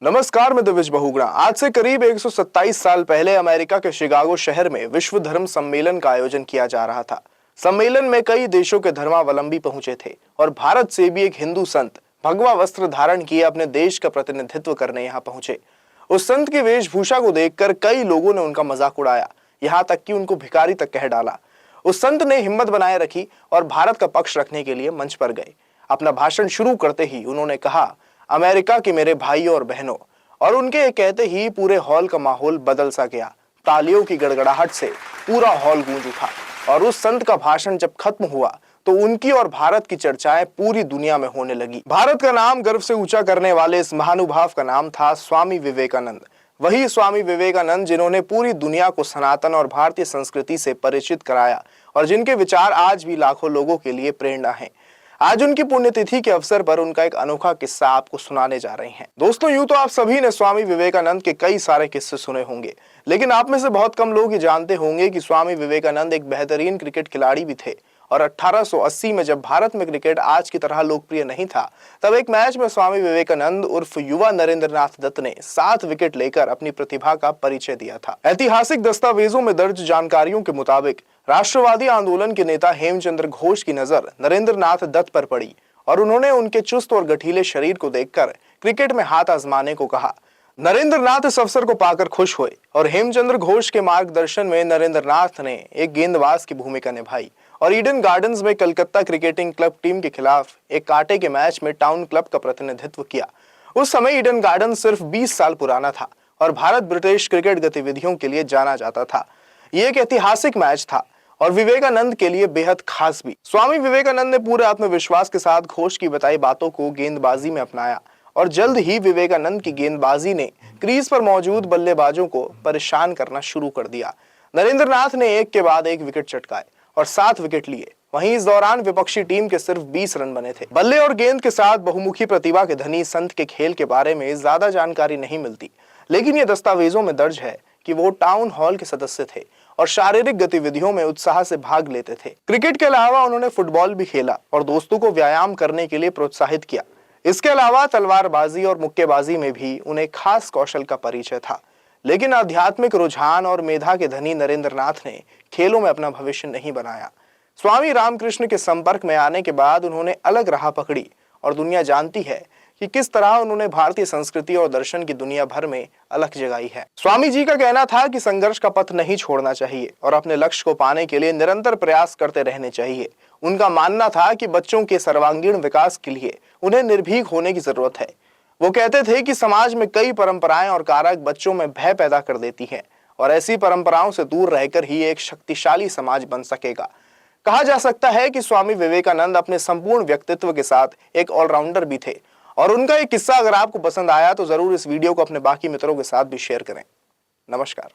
नमस्कार, मैं दिविज बहुगुणा। आज से करीब 127 साल पहले अमेरिका के शिकागो शहर में विश्व धर्म सम्मेलन का आयोजन किया जा रहा था। सम्मेलन में कई देशों के धर्मावलंबी पहुंचे थे और भारत से भी एक हिंदू संत भगवा वस्त्र धारण किए अपने देश का प्रतिनिधित्व करने यहाँ पहुंचे। उस संत की वेशभूषा को देखकर कई लोगों ने उनका मजाक उड़ाया, यहाँ तक कि उनको भिखारी तक कह डाला। उस संत ने हिम्मत बनाए रखी और भारत का पक्ष रखने के लिए मंच पर गए। अपना भाषण शुरू करते ही उन्होंने कहा, अमेरिका के मेरे भाइयों और बहनों, और उनके ये कहते ही पूरे हॉल का माहौल बदल सा गया। तालियों की गड़गड़ाहट से पूरा हॉल गूंज उठा और उस संत का भाषण जब खत्म हुआ तो उनकी और भारत की चर्चाएं पूरी दुनिया में होने लगी। भारत का नाम गर्व से ऊंचा करने वाले इस महानुभाव का नाम था स्वामी विवेकानंद। वही स्वामी विवेकानंद जिन्होंने पूरी दुनिया को सनातन और भारतीय संस्कृति से परिचित कराया और जिनके विचार आज भी लाखों लोगों के लिए प्रेरणा है। आज उनकी पुण्यतिथि के अवसर पर उनका एक अनोखा किस्सा आपको सुनाने जा रहे हैं। दोस्तों, यूं तो आप सभी ने स्वामी विवेकानंद के कई सारे किस्से सुने होंगे, लेकिन आप में से बहुत कम लोग ये जानते होंगे कि स्वामी विवेकानंद एक बेहतरीन क्रिकेट खिलाड़ी भी थे। और 1880 में जब भारत में क्रिकेट आज की तरह लोकप्रिय नहीं था, तब एक मैच में स्वामी विवेकानंद उर्फ युवा नरेंद्र नाथ दत्त ने 7 विकेट लेकर अपनी प्रतिभा का परिचय दिया था। ऐतिहासिक दस्तावेजों में दर्ज जानकारियों के मुताबिक राष्ट्रवादी आंदोलन के नेता हेमचंद्र घोष की नजर नरेंद्र नाथ दत्त पर पड़ी और उन्होंने उनके चुस्त और गठीले शरीर को देखकर क्रिकेट में हाथ आजमाने को कहा। नरेंद्र नाथ इस अवसर को पाकर खुश हुए और हेमचंद्र घोष के मार्गदर्शन में नरेंद्र नाथ ने एक गेंदबाज की भूमिका निभाई और ईडन गार्डन्स में कलकत्ता क्रिकेटिंग क्लब टीम के खिलाफ एक कांटे के मैच में टाउन क्लब का प्रतिनिधित्व किया। उस समय ईडन गार्डन्स सिर्फ 20 साल पुराना था और भारत ब्रिटिश क्रिकेट गतिविधियों के लिए जाना जाता था। ये एक ऐतिहासिक मैच था और विवेकानंद के लिए बेहद खास भी। स्वामी विवेकानंद ने पूरे आत्मविश्वास के साथ घोष की बताई बातों को गेंदबाजी में अपनाया और जल्द ही विवेकानंद की गेंदबाजी ने क्रीज पर मौजूद बल्लेबाजों को परेशान करना शुरू कर दिया। नरेंद्र नाथ ने एक के बाद एक विकेट चटकाए और 7 विकेट लिए। वहीं इस दौरान विपक्षी टीम के सिर्फ 20 रन बने थे। बल्ले और गेंद के साथ बहुमुखी प्रतिभा के धनी संत के खेल के बारे में ज्यादा जानकारी नहीं मिलती, लेकिन ये दस्तावेजों में दर्ज है कि वो टाउन हॉल के सदस्य थे और शारीरिक गतिविधियों में उत्साह से भाग लेते थे। क्रिकेट के अलावा उन्होंने फुटबॉल भी खेला और दोस्तों को व्यायाम करने के लिए प्रोत्साहित किया। इसके अलावा तलवारबाजी और मुक्केबाजी में भी उन्हें खास कौशल का परिचय था। लेकिन आध्यात्मिक रुझान और मेधा के धनी नरेंद्र नाथ ने खेलों में अपना भविष्य नहीं बनाया। स्वामी रामकृष्ण के संपर्क में आने के बाद उन्होंने अलग राह पकड़ी और दुनिया जानती है कि किस तरह उन्होंने भारतीय संस्कृति और दर्शन की दुनिया भर में अलग जगाई है। स्वामी जी का कहना था कि संघर्ष का पथ नहीं छोड़ना चाहिए और अपने लक्ष्य को पाने के लिए निरंतर प्रयास करते रहने चाहिए। उनका मानना था कि बच्चों के सर्वांगीण विकास के लिए उन्हें निर्भीक होने की जरूरत है। वो कहते थे कि समाज में कई परंपराएं और कारक बच्चों में भय पैदा कर देती हैं और ऐसी परंपराओं से दूर रहकर ही एक शक्तिशाली समाज बन सकेगा। कहा जा सकता है कि स्वामी विवेकानंद अपने संपूर्ण व्यक्तित्व के साथ एक ऑलराउंडर भी थे और उनका एक किस्सा अगर आपको पसंद आया तो जरूर इस वीडियो को अपने बाकी मित्रों के साथ भी शेयर करें। नमस्कार।